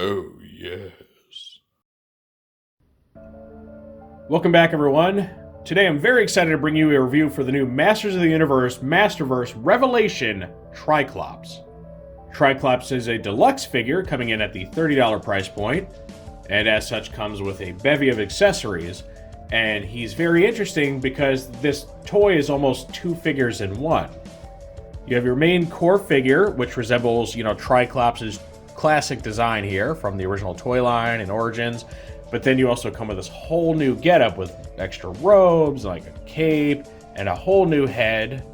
Oh, yes. Welcome back, everyone. Today I'm very excited to bring you a review for the new Masters of the Universe Masterverse Revelation Tri-Klops. Tri-Klops is a deluxe figure coming in at the $30 price point, and as such comes with a bevy of accessories. And he's very interesting because this toy is almost two figures in one. You have your main core figure, which resembles, Tri-Klops' classic design here from the original toy line and Origins. But then you also come with this whole new getup with extra robes, like a cape, and a whole new head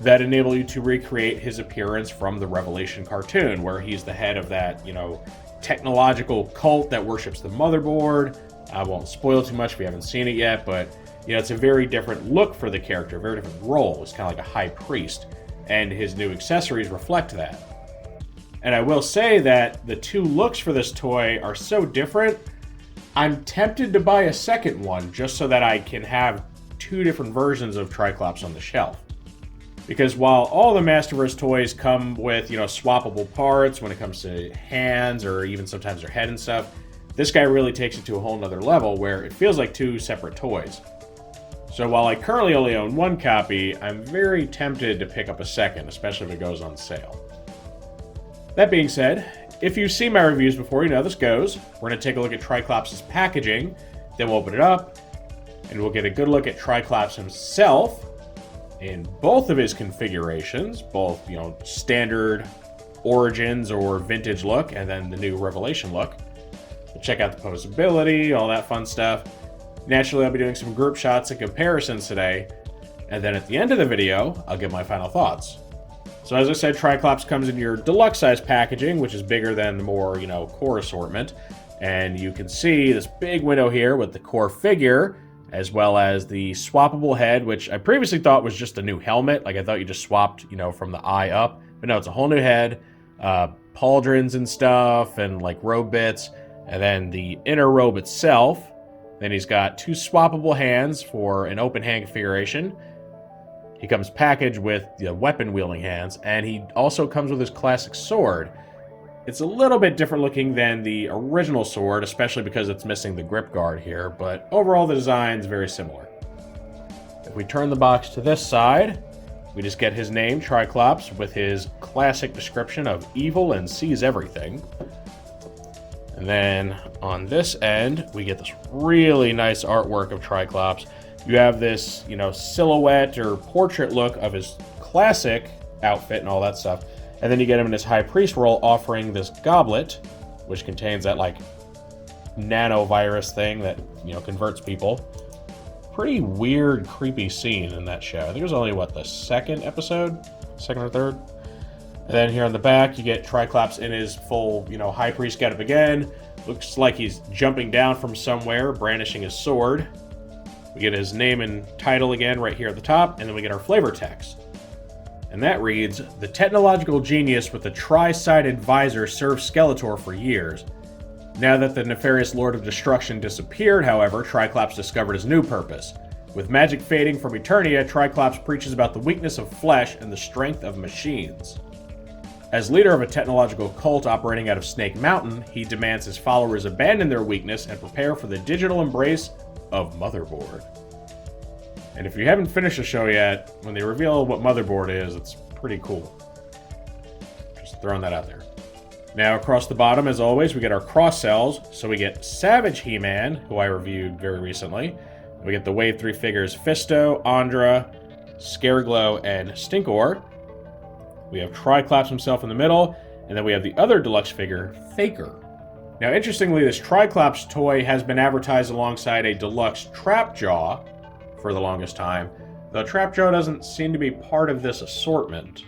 that enable you to recreate his appearance from the Revelation cartoon, where he's the head of that, technological cult that worships the motherboard. I won't spoil too much if you haven't seen it yet, but, it's a very different look for the character, a very different role. It's kind of like a high priest, and his new accessories reflect that. And I will say that the two looks for this toy are so different, I'm tempted to buy a second one just so that I can have two different versions of Tri-Klops on the shelf. Because while all the Masterverse toys come with, swappable parts when it comes to hands or even sometimes their head and stuff, this guy really takes it to a whole nother level where it feels like two separate toys. So while I currently only own one copy, I'm very tempted to pick up a second, especially if it goes on sale. That being said, if you've seen my reviews before, you know how this goes. We're going to take a look at Tri-Klops' packaging, then we'll open it up, and we'll get a good look at Tri-Klops himself in both of his configurations, both, standard Origins or vintage look, and then the new Revelation look. We'll check out the posability, all that fun stuff. Naturally, I'll be doing some group shots and comparisons today, and then at the end of the video, I'll give my final thoughts. So as I said, Tri-Klops comes in your deluxe size packaging, which is bigger than the more, core assortment. And you can see this big window here with the core figure, as well as the swappable head, which I previously thought was just a new helmet. Like I thought you just swapped, from the eye up. But no, it's a whole new head, pauldrons and stuff, and like robe bits. And then the inner robe itself. Then he's got two swappable hands for an open hand configuration. He comes packaged with the weapon-wielding hands, and he also comes with his classic sword. It's a little bit different looking than the original sword, especially because it's missing the grip guard here, but overall the design's very similar. If we turn the box to this side, we just get his name, Tri-Klops, with his classic description of evil and sees everything. And then on this end, we get this really nice artwork of Tri-Klops. You have this, silhouette or portrait look of his classic outfit and all that stuff. And then you get him in his high priest role offering this goblet, which contains that, nanovirus thing that, converts people. Pretty weird, creepy scene in that show. I think it was only, the second episode? Second or third? And then here on the back, you get Tri-Klops in his full, high priest getup again. Looks like he's jumping down from somewhere, brandishing his sword. We get his name and title again right here at the top, and then we get our flavor text. And that reads, "The technological genius with the tri-sided visor served Skeletor for years. Now that the nefarious Lord of Destruction disappeared, however, Tri-Klops discovered his new purpose. With magic fading from Eternia, Tri-Klops preaches about the weakness of flesh and the strength of machines. As leader of a technological cult operating out of Snake Mountain, he demands his followers abandon their weakness and prepare for the digital embrace of Motherboard." And if you haven't finished the show yet, when they reveal what Motherboard is, it's pretty cool. Just throwing that out there. Now across the bottom, as always, we get our cross cells. So we get Savage He-Man, who I reviewed very recently. We get the Wave 3 figures Fisto, Andra, Scareglow, and Stinkor. We have Tri-Klops himself in the middle, and then we have the other deluxe figure, Faker. Now, interestingly, this Tri-Klops toy has been advertised alongside a deluxe Trapjaw for the longest time, though Trapjaw doesn't seem to be part of this assortment.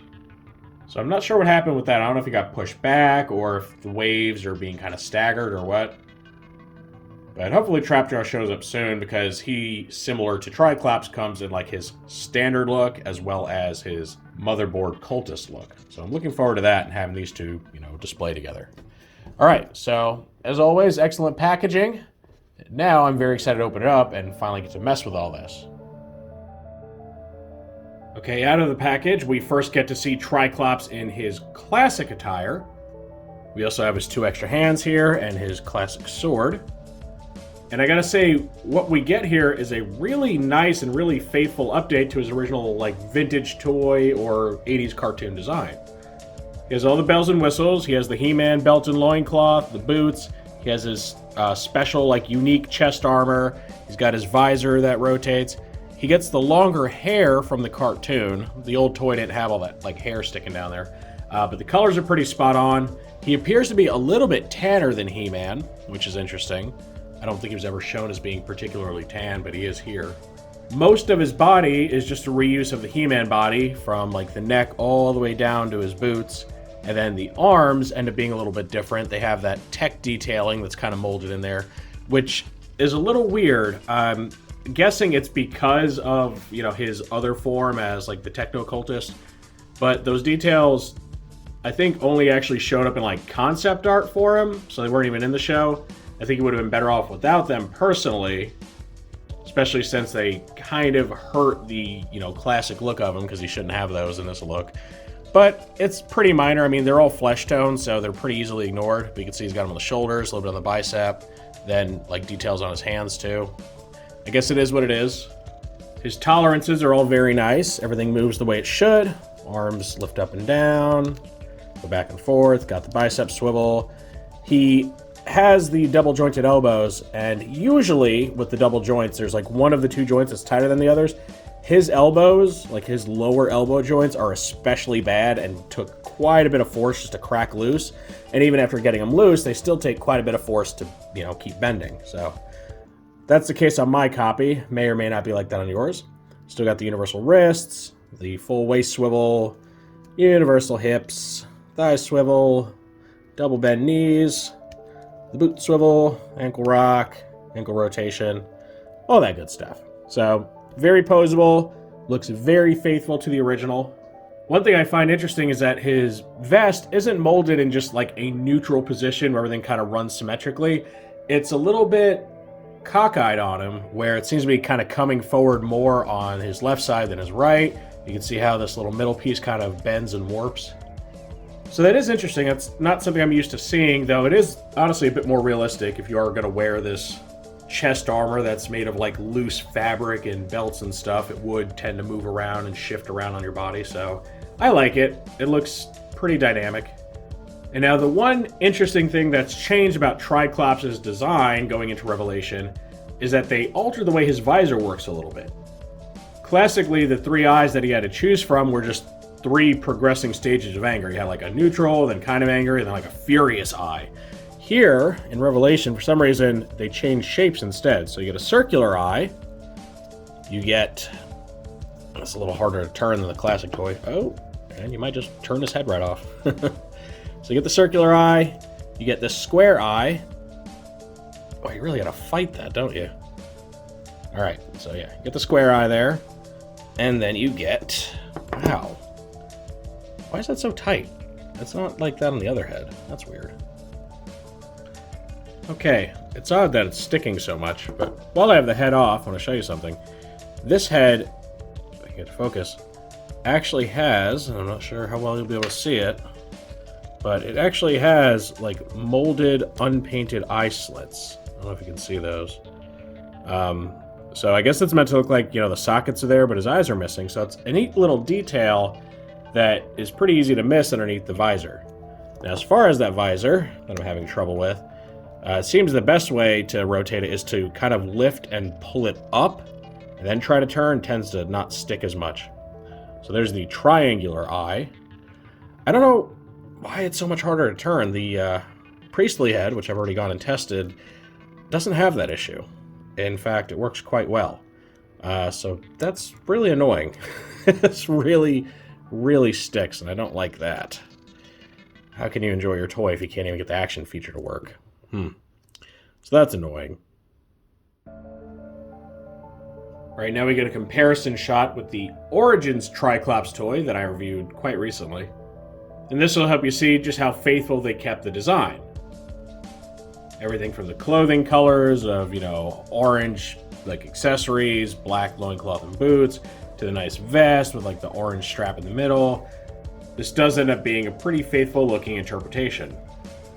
So I'm not sure what happened with that. I don't know if he got pushed back or if the waves are being kind of staggered or what. But hopefully Trapjaw shows up soon because he, similar to Tri-Klops, comes in his standard look as well as his Motherboard cultist look. So I'm looking forward to that and having these two, display together. All right, so as always, excellent packaging. Now I'm very excited to open it up and finally get to mess with all this. Okay, out of the package, we first get to see Tri-Klops in his classic attire. We also have his 2 extra hands here and his classic sword. And I gotta say, what we get here is a really nice and really faithful update to his original, like, vintage toy or 80s cartoon design. He has all the bells and whistles. He has the He-Man belt and loincloth, the boots. He has his special, like, unique chest armor. He's got his visor that rotates. He gets the longer hair from the cartoon. The old toy didn't have all that, like, hair sticking down there. But the colors are pretty spot on. He appears to be a little bit tanner than He-Man, which is interesting. I don't think he was ever shown as being particularly tan, but he is here. Most of his body is just a reuse of the He-Man body, from like the neck all the way down to his boots. And then the arms end up being a little bit different. They have that tech detailing that's kind of molded in there, which is a little weird. I'm guessing it's because of, you know, his other form as like the techno-cultist. But those details, I think, only actually showed up in like concept art for him, so they weren't even in the show. I think he would have been better off without them personally, especially since they kind of hurt the, you know, classic look of him, because he shouldn't have those in this look. But it's pretty minor. I mean, they're all flesh tone, so they're pretty easily ignored. But you can see he's got them on the shoulders, a little bit on the bicep, then like details on his hands too. I guess it is what it is. His tolerances are all very nice. Everything moves the way it should. Arms lift up and down, go back and forth, got the bicep swivel. He has the double jointed elbows, and usually with the double joints, there's like one of the 2 joints that's tighter than the others. His elbows, like his lower elbow joints, are especially bad and took quite a bit of force just to crack loose. And even after getting them loose, they still take quite a bit of force to, you know, keep bending. So that's the case on my copy. May or may not be like that on yours. Still got the universal wrists, the full waist swivel, universal hips, thigh swivel, double bend knees, the boot swivel, ankle rock, ankle rotation, all that good stuff. So very posable, looks very faithful to the original. One thing I find interesting is that his vest isn't molded in just like a neutral position where everything kind of runs symmetrically. It's a little bit cockeyed on him, where it seems to be kind of coming forward more on his left side than his right. You can see how this little middle piece kind of bends and warps. So that is interesting. That's not something I'm used to seeing, though it is honestly a bit more realistic if you are going to wear this chest armor that's made of like loose fabric and belts and stuff. It would tend to move around and shift around on your body, so I like it. It looks pretty dynamic. And now the one interesting thing that's changed about Tri-Klops' design going into Revelation is that they altered the way his visor works a little bit. Classically, the 3 eyes that he had to choose from were just 3 progressing stages of anger. You had like a neutral, then kind of angry, and then like a furious eye. Here, in Revelation, for some reason, they change shapes instead. So you get a circular eye. You get... It's a little harder to turn than the classic toy. Oh, and you might just turn his head right off. So you get the circular eye. You get this square eye. Oh, you really gotta fight that, don't you? Alright, so yeah, you get the square eye there. And then you get... Wow. Why is that so tight? It's not like that on the other head. That's weird. Okay, it's odd that it's sticking so much, but while I have the head off, I want to show you something. This head, if I can get to focus, actually has, and I'm not sure how well you'll be able to see it, but it actually has like molded, unpainted eye slits. I don't know if you can see those. So I guess it's meant to look like, you know, the sockets are there, but his eyes are missing. So it's a neat little detail that is pretty easy to miss underneath the visor. Now, as far as that visor that I'm having trouble with, it seems the best way to rotate it is to kind of lift and pull it up, and then try to turn. Tends to not stick as much. So there's the triangular eye. I don't know why it's so much harder to turn. The priestly head, which I've already gone and tested, doesn't have that issue. In fact, it works quite well. So that's really annoying. It's really, really sticks, and I don't like that. How can you enjoy your toy if you can't even get the action feature to work? So that's annoying. Right now we get a comparison shot with the Origins Tri-Klops toy that I reviewed quite recently. And this will help you see just how faithful they kept the design. Everything from the clothing colors of, you know, orange, like accessories, black loincloth and boots, to the nice vest with like the orange strap in the middle. This does end up being a pretty faithful looking interpretation.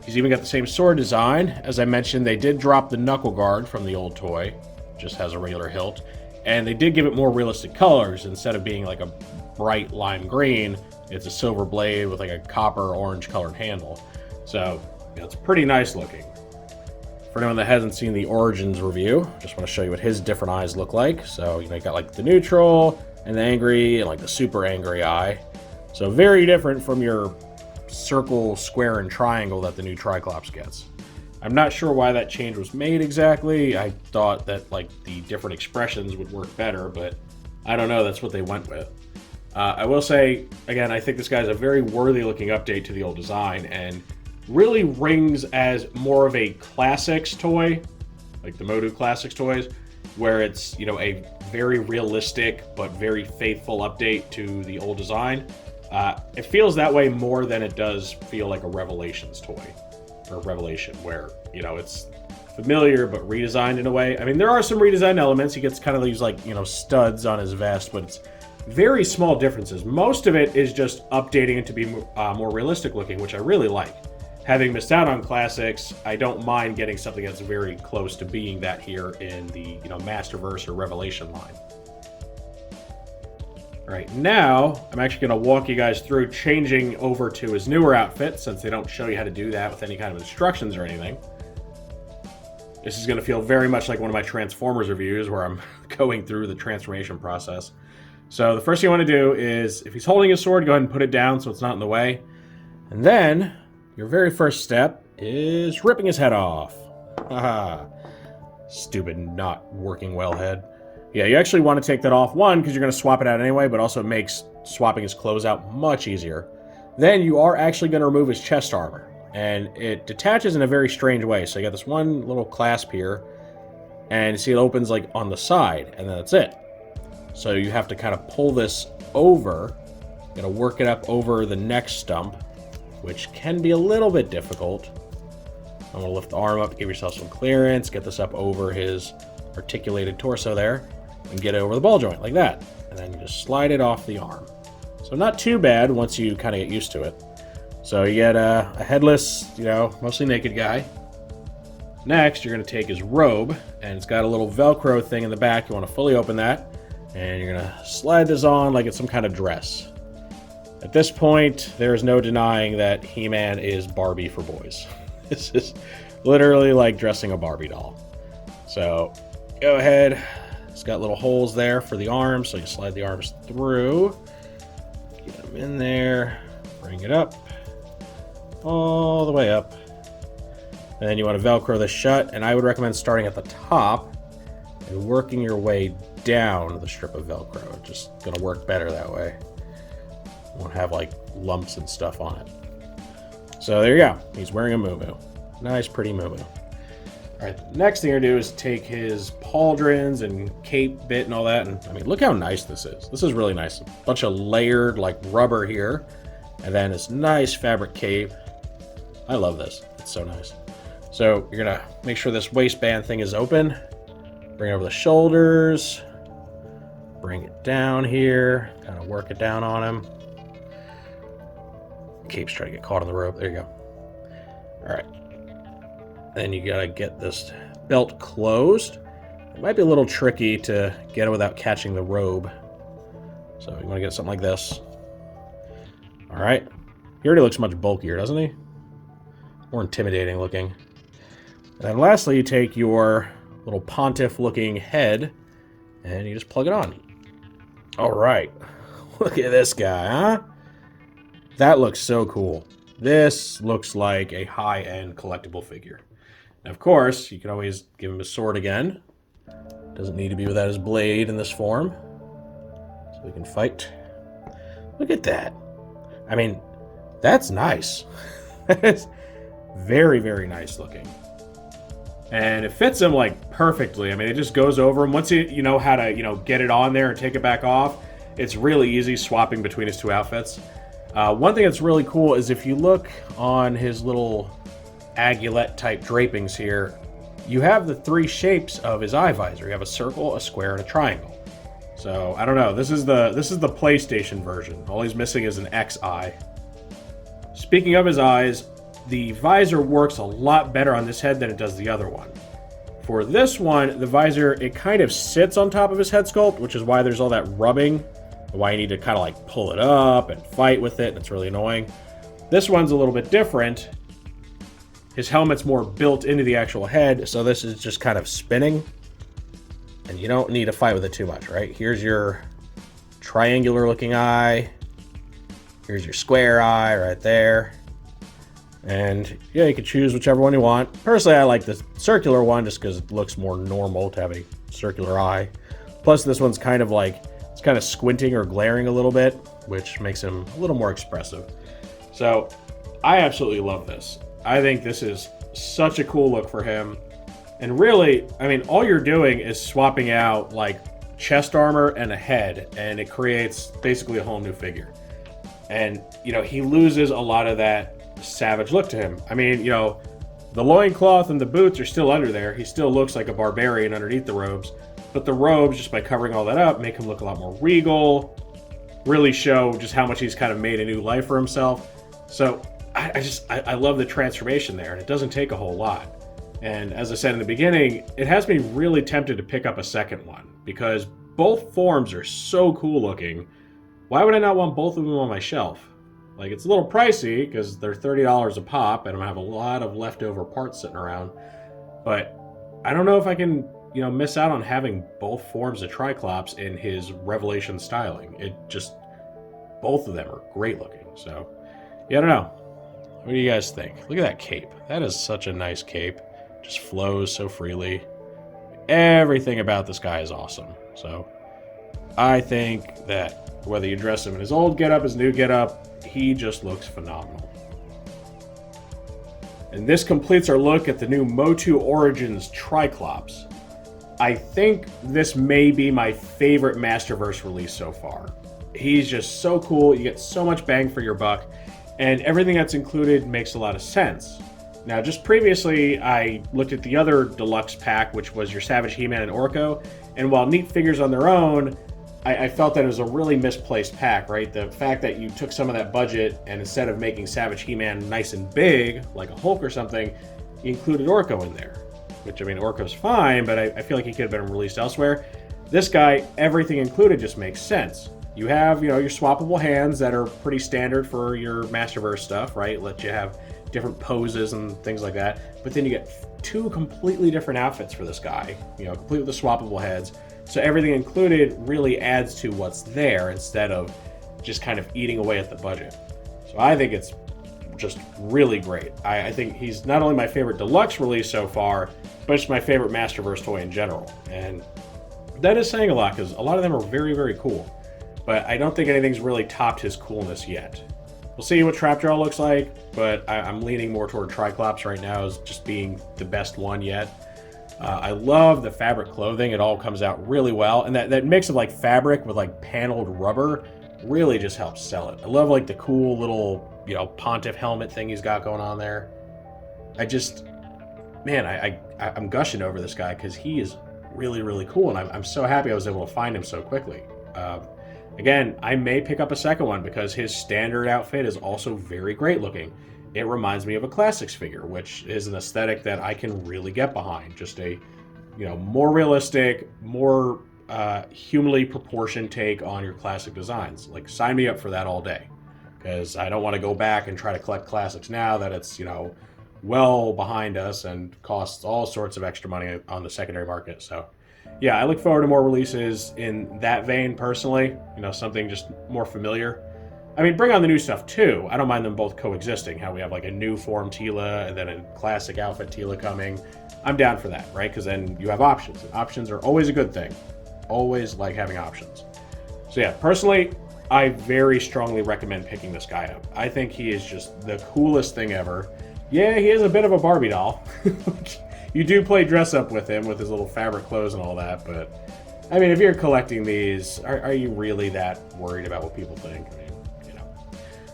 He's even got the same sword design. As I mentioned, they did drop the knuckle guard from the old toy. Just has a regular hilt. And they did give it more realistic colors. Instead of being like a bright lime green, it's a silver blade with like a copper orange colored handle. So, it's pretty nice looking. For anyone that hasn't seen the Origins review, just want to show you what his different eyes look like. So, you got like the neutral and the angry and like the super angry eye. So very different from your circle, square, and triangle that the new Tri-Klops gets. I'm not sure why that change was made exactly. I thought that like the different expressions would work better, but I don't know, that's what they went with. I will say, again, I think this guy's a very worthy looking update to the old design and really rings as more of a classics toy, like the MOTU classics toys, where it's, a very realistic but very faithful update to the old design. It feels that way more than it does feel like a Revelations toy, or Revelation, where, it's familiar but redesigned in a way. I mean, there are some redesigned elements. He gets kind of these like, studs on his vest, but it's very small differences. Most of it is just updating it to be more realistic looking, which I really like. Having missed out on classics, I don't mind getting something that's very close to being that here in the, Masterverse or Revelation line. All right, now I'm actually going to walk you guys through changing over to his newer outfit, since they don't show you how to do that with any kind of instructions or anything. This is going to feel very much like one of my Tformers reviews, where I'm going through the transformation process. So the first thing you want to do is, if he's holding his sword, go ahead and put it down so it's not in the way. And then, your very first step is ripping his head off. Haha. Stupid not working well head. Yeah, you actually want to take that off, one, because you're going to swap it out anyway, but also it makes swapping his clothes out much easier. Then you are actually going to remove his chest armor, and it detaches in a very strange way. So you got this one little clasp here, and see it opens like on the side, and then that's it. So you have to kind of pull this over, got to work it up over the neck stump, which can be a little bit difficult. I'm going to lift the arm up to give yourself some clearance, get this up over his articulated torso there, and get it over the ball joint like that. And then you just slide it off the arm. So not too bad once you kind of get used to it. So you get a headless, mostly naked guy. Next, you're going to take his robe, and it's got a little Velcro thing in the back. You want to fully open that, and you're going to slide this on like it's some kind of dress. At this point, there is no denying that He-Man is Barbie for boys. This is literally like dressing a Barbie doll. So go ahead. It's got little holes there for the arms, so you slide the arms through. Get them in there. Bring it up. All the way up. And then you want to Velcro this shut, and I would recommend starting at the top and working your way down the strip of Velcro. It's just going to work better that way. You won't have like lumps and stuff on it. So there you go. He's wearing a moo-moo. Nice, pretty moo-moo. All right, the next thing you're going to do is take his pauldrons and cape bit and all that. And I mean, look how nice this is. This is really nice. A bunch of layered like rubber here. And then this nice fabric cape. I love this. It's so nice. So you're going to make sure this waistband thing is open. Bring it over the shoulders. Bring it down here. Kind of work it down on him. Cape's trying to get caught on the rope. There you go. All right. Then you got to get this belt closed. It might be a little tricky to get it without catching the robe. So you want to get something like this. All right. He already looks much bulkier, doesn't he? More intimidating looking. And then lastly, you take your little pontiff-looking head, and you just plug it on. All right. Look at this guy, huh? That looks so cool. This looks like a high-end collectible figure. Now, of course, you can always give him his sword again. Doesn't need to be without his blade in this form. So we can fight. Look at that. I mean, that's nice. That is very, very nice looking. And it fits him like perfectly. I mean, it just goes over him. Once you know how to, get it on there and take it back off, it's really easy swapping between his two outfits. One thing that's really cool is if you look on his little agulette type drapings here, you have the three shapes of his eye visor. You have a circle, a square, and a triangle. So I don't know. This is the PlayStation version. All he's missing is an X eye. Speaking of his eyes, the visor works a lot better on this head than it does the other one. For this one, the visor, it kind of sits on top of his head sculpt, which is why there's all that rubbing, why you need to kind of like pull it up and fight with it, and it's really annoying. This one's a little bit different. His helmet's more built into the actual head, so this is just kind of spinning, and you don't need to fight with it too much, right? Here's your triangular looking eye. Here's your square eye right there. And yeah, you can choose whichever one you want. Personally, I like the circular one just because it looks more normal to have a circular eye. Plus, this one's kind of like, it's kind of squinting or glaring a little bit, which makes him a little more expressive. So, I absolutely love this. I think this is such a cool look for him. And really, I mean, all you're doing is swapping out like chest armor and a head, and it creates basically a whole new figure. And, you know, he loses a lot of that savage look to him. I mean, you know, the loincloth and the boots are still under there. He still looks like a barbarian underneath the robes. But the robes, just by covering all that up, make him look a lot more regal, really show just how much he's kind of made a new life for himself. So I love the transformation there, and it doesn't take a whole lot. And as I said in the beginning, it has me really tempted to pick up a second one because both forms are so cool looking. Why would I not want both of them on my shelf? Like, it's a little pricey because they're $30 a pop, and I'm gonna have a lot of leftover parts sitting around. But I don't know if I can, you know, miss out on having both forms of Tri-Klops in his Revelation styling. It just, both of them are great looking. So, yeah, I don't know. What do you guys think? Look at that cape. That is such a nice cape. Just flows so freely. Everything about this guy is awesome. So, I think that whether you dress him in his old getup, his new getup, he just looks phenomenal. And this completes our look at the new MOTU Origins Tri-Klops. I think this may be my favorite Masterverse release so far. He's just so cool, you get so much bang for your buck, and everything that's included makes a lot of sense. Now, just previously, I looked at the other Deluxe pack, which was your Savage He-Man and Orko, and while neat figures on their own, I felt that it was a really misplaced pack, right? The fact that you took some of that budget and instead of making Savage He-Man nice and big, like a Hulk or something, you included Orko in there. Which, I mean, Orko's fine, but I feel like he could have been released elsewhere. This guy, everything included just makes sense. You have, you know, your swappable hands that are pretty standard for your Masterverse stuff, right? Let you have different poses and things like that. But then you get two completely different outfits for this guy, you know, complete with the swappable heads. So everything included really adds to what's there instead of just kind of eating away at the budget. So I think it's just really great. I think he's not only my favorite Deluxe release so far, but it's my favorite Masterverse toy in general. And that is saying a lot because a lot of them are very, very cool. But I don't think anything's really topped his coolness yet. We'll see what Trapjaw looks like, but I'm leaning more toward Tri-Klops right now as just being the best one yet. I love the fabric clothing. It all comes out really well. And that mix of like fabric with like paneled rubber really just helps sell it. I love like the cool little, you know, pontiff helmet thing he's got going on there. I just, man, I'm gushing over this guy because he is really, really cool. And I'm so happy I was able to find him so quickly. Again, I may pick up a second one because his standard outfit is also very great looking. It reminds me of a classics figure, which is an aesthetic that I can really get behind. Just a, you know, more realistic, more humanly proportioned take on your classic designs. Like, sign me up for that all day. Because I don't want to go back and try to collect classics now that it's, you know, well behind us and costs all sorts of extra money on the secondary market. So, yeah, I look forward to more releases in that vein personally. You know, something just more familiar. I mean, bring on the new stuff too. I don't mind them both coexisting. How we have like a new form Tila and then a classic outfit Tila coming. I'm down for that, right? Because then you have options. And options are always a good thing. Always like having options. So yeah, personally, I very strongly recommend picking this guy up. I think he is just the coolest thing ever. Yeah, he is a bit of a Barbie doll. You do play dress up with him with his little fabric clothes and all that, but I mean, if you're collecting these, are you really that worried about what people think? I mean, you know.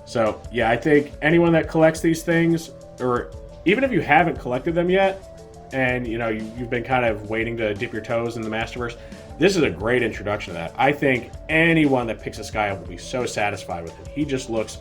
So yeah, I think anyone that collects these things, or even if you haven't collected them yet, and you know you've been kind of waiting to dip your toes in the Masterverse, this is a great introduction to that. I think anyone that picks this guy up will be so satisfied with him. He just looks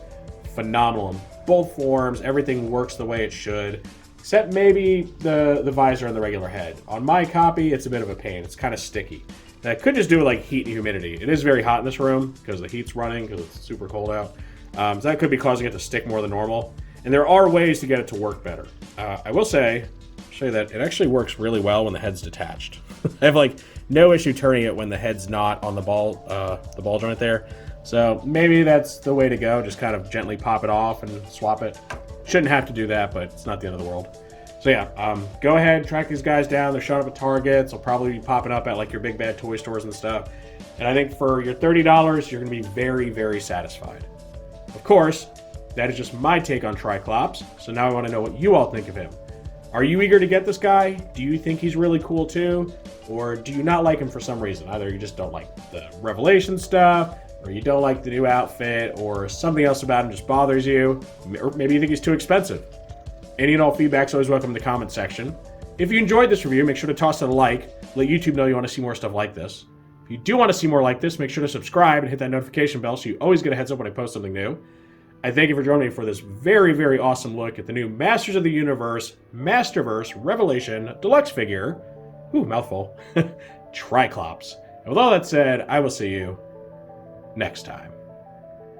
phenomenal in both forms. Everything works the way it should, except maybe the visor on the regular head. On my copy, it's a bit of a pain. It's kind of sticky. That could just do with like heat and humidity. It is very hot in this room because the heat's running because it's super cold out. So that could be causing it to stick more than normal. And there are ways to get it to work better. I will say, show you that it actually works really well when the head's detached. I have like no issue turning it when the head's not on the ball joint there. So maybe that's the way to go. Just kind of gently pop it off and swap it. Shouldn't have to do that, but it's not the end of the world. So yeah, go ahead, track these guys down. They're showing up at Targets. They'll probably be popping up at like your big bad toy stores and stuff. And I think for your $30, you're going to be very, very satisfied. Of course, that is just my take on Tri-Klops. So now I want to know what you all think of him. Are you eager to get this guy? Do you think he's really cool too? Or do you not like him for some reason? Either you just don't like the Revelation stuff, or you don't like the new outfit, or something else about him just bothers you, or maybe you think he's too expensive. Any and all feedback's always welcome in the comment section. If you enjoyed this review, make sure to toss it a like. Let YouTube know you want to see more stuff like this. If you do want to see more like this, make sure to subscribe and hit that notification bell so you always get a heads up when I post something new. I thank you for joining me for this very, very awesome look at the new Masters of the Universe Masterverse Revelation Deluxe figure. Ooh, mouthful. Tri-Klops. And with all that said, I will see you next time.